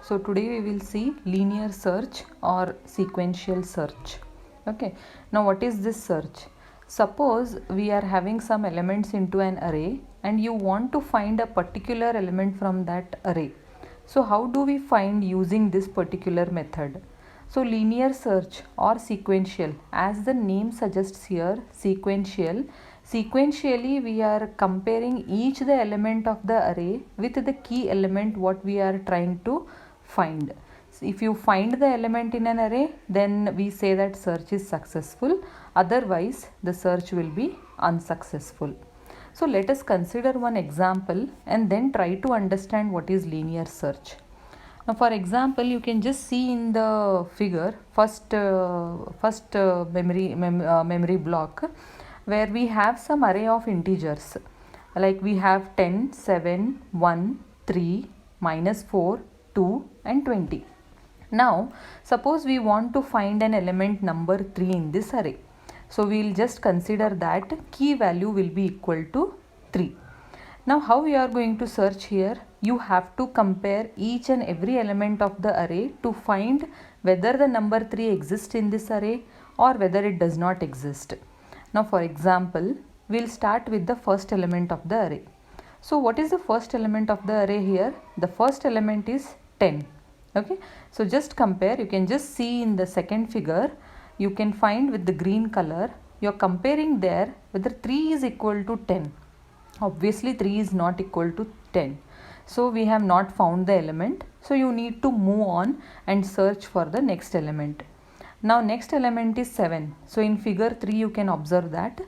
So today we will see linear search or sequential search. Okay, now what is this search? Suppose we are having some elements into an array and you want to find a particular element from that array. So how do we find using this particular method? So linear search or sequential, as the name suggests here, sequentially we are comparing each the element of the array with the key element what we are trying to find. So if you find the element in an array, then we say that search is successful, otherwise the search will be unsuccessful. So let us consider one example and then try to understand what is linear search. Now for example, you can just see in the figure first memory block where we have some array of integers, like we have 10, 7, 1, 3, -4, 2 and 20. Now suppose we want to find an element number 3 in this array. So we will just consider that key value will be equal to 3. Now how we are going to search here? You have to compare each and every element of the array to find whether the number 3 exists in this array or whether it does not exist. Now for example, we'll start with the first element of the array. So what is the first element of the array here? The first element is 10. Okay, so just compare. You can just see in the second figure, you can find with the green color, you're comparing there whether 3 is equal to 10. Obviously 3 is not equal to 10. So we have not found the element. So you need to move on and search for the next element. Now next element is 7. So in figure 3 you can observe that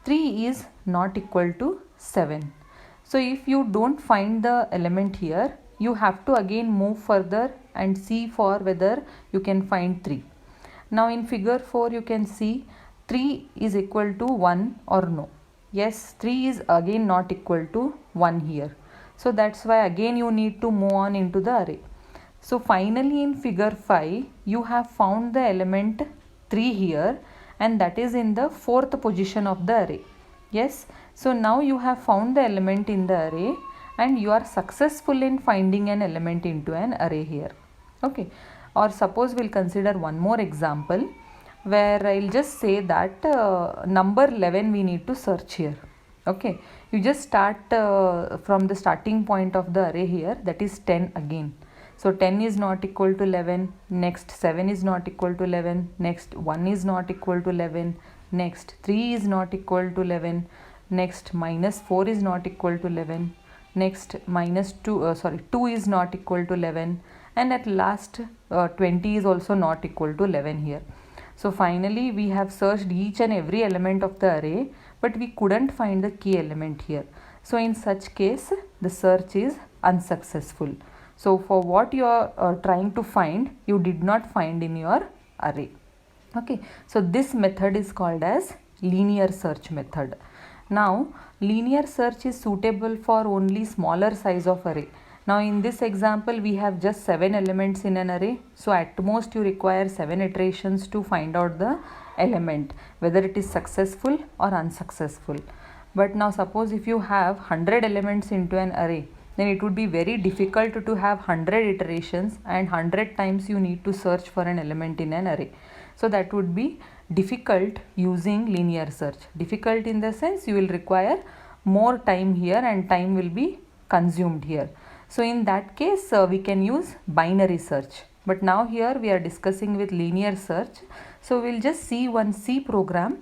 3 is not equal to 7. So if you don't find the element here, you have to again move further and see for whether you can find 3. Now in figure 4 you can see 3 is equal to 1 or no. Yes, 3 is again not equal to 1 here. So that's why again you need to move on into the array. So finally in figure 5 you have found the element 3 here, and that is in the 4th position of the array. Yes, so now you have found the element in the array and you are successful in finding an element into an array here. Okay, or suppose we'll consider one more example where I'll just say that number 11 we need to search here. Okay, you just start from the starting point of the array here, that is 10 again. So 10 is not equal to 11, next 7 is not equal to 11, next 1 is not equal to 11, next 3 is not equal to 11, next -4 is not equal to 11, next -2 is not equal to 11, and at last 20 is also not equal to 11 here. So finally we have searched each and every element of the array, but we couldn't find the key element here. So in such case the search is unsuccessful. So for what you are trying to find, you did not find in your array. Okay, so this method is called as linear search method. Now linear search is suitable for only smaller size of array. Now in this example we have just 7 elements in an array. So at most you require 7 iterations to find out the element, whether it is successful or unsuccessful. But now suppose if you have 100 elements into an array, then it would be very difficult to have 100 iterations and 100 times you need to search for an element in an array. So that would be difficult using linear search. Difficult in the sense you will require more time here and time will be consumed here. So in that case we can use binary search. But now here we are discussing with linear search. So we'll just see one C program,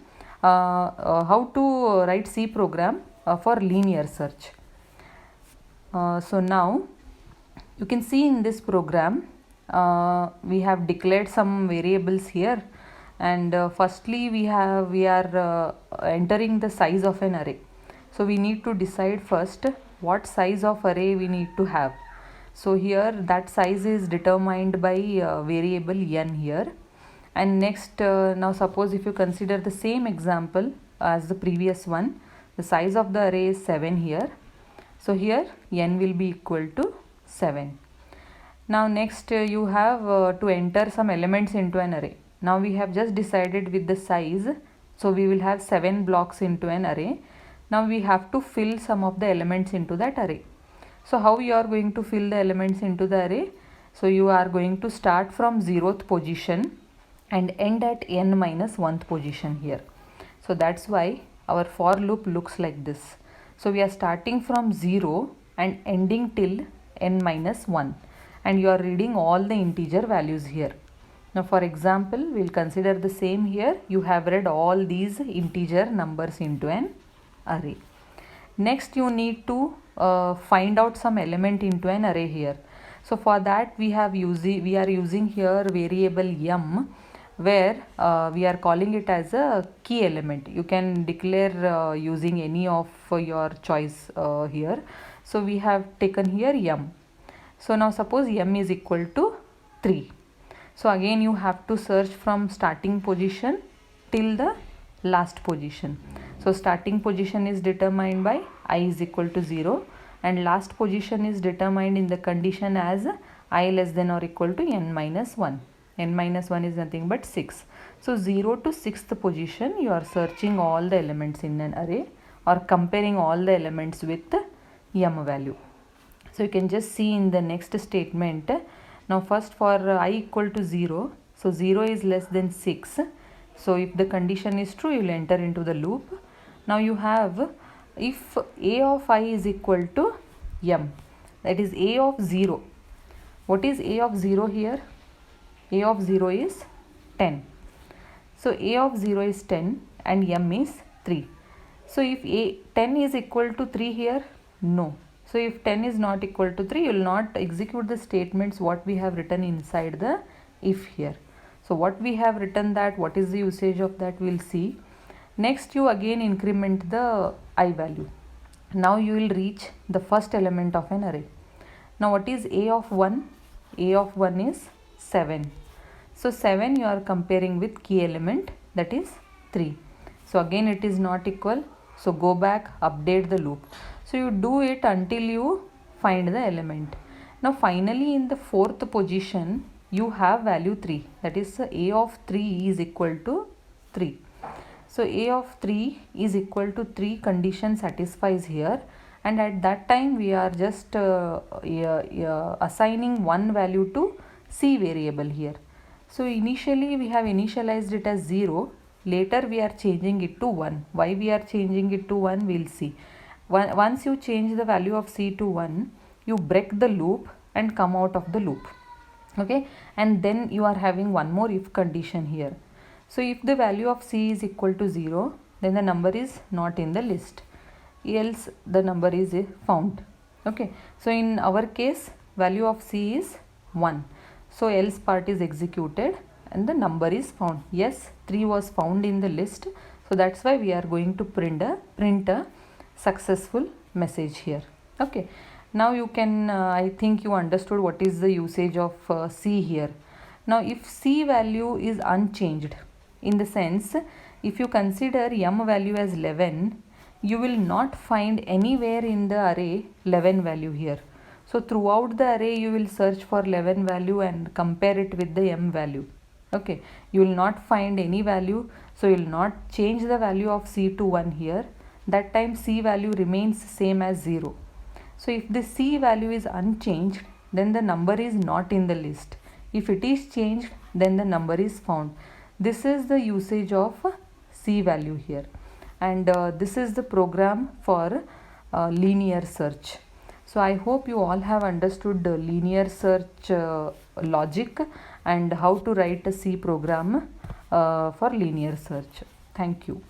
how to write C program for linear search. So now you can see in this program we have declared some variables here, and firstly we are entering the size of an array. So we need to decide first what size of array we need to have. So here that size is determined by variable n here. And next now suppose if you consider the same example as the previous one, the size of the array is 7 here. So here n will be equal to 7. Now next you have to enter some elements into an array. Now we have just decided with the size. So we will have 7 blocks into an array. Now we have to fill some of the elements into that array. So how you are going to fill the elements into the array? So you are going to start from 0th position and end at n minus 1th position here. So that's why our for loop looks like this. So we are starting from 0 and ending till n minus 1, and you are reading all the integer values here. Now for example, we will consider the same here. You have read all these integer numbers into an array. Next you need to find out some element into an array here. So for that we are using here variable m, where we are calling it as a key element. You can declare using any of your choice here. So we have taken here m. So now suppose m is equal to 3. So again you have to search from starting position till the last position. So starting position is determined by I is equal to 0, and last position is determined in the condition as I less than or equal to n minus 1. N minus 1 is nothing but 6. So 0 to 6th position you are searching all the elements in an array, or comparing all the elements with the m value. So you can just see in the next statement. Now first for I equal to 0, so 0 is less than 6. So if the condition is true, you will enter into the loop. Now you have, if a of I is equal to m, that is a of 0. What is a of 0 here? A of 0 is 10. So a of 0 is 10 and m is 3. So if 10 is equal to 3 here, no. So if 10 is not equal to 3, you will not execute the statements what we have written inside the if here. So what we have written, that what is the usage of that, we will see. Next you again increment the I value. Now you will reach the first element of an array. Now what is a of 1? A of 1 is 7. So 7 you are comparing with key element, that is 3. So again it is not equal. So go back, update the loop. So you do it until you find the element. Now finally in the 4th position you have value 3, that is a of 3 is equal to 3. So a of 3 is equal to 3 condition satisfies here, and at that time we are just assigning one value to c variable here. So initially we have initialized it as 0, later we are changing it to 1. Why we are changing it to 1, we will see. Once you change the value of c to 1, you break the loop and come out of the loop. Okay, and then you are having one more if condition here. So if the value of c is equal to 0, then the number is not in the list, else the number is found. Okay, so in our case value of c is 1. So else part is executed and the number is found. Yes, 3 was found in the list. So that's why we are going to print a successful message here. Okay, now you can I think you understood what is the usage of c here. Now if c value is unchanged, in the sense if you consider m value as 11, you will not find anywhere in the array 11 value here. So throughout the array you will search for 11 value and compare it with the m value. Okay, you will not find any value, so you will not change the value of c to 1 here. That time c value remains same as 0. So if the c value is unchanged, then the number is not in the list. If it is changed, then the number is found. This is the usage of c value here, and this is the program for linear search. So I hope you all have understood the linear search logic and how to write a C program for linear search. Thank you.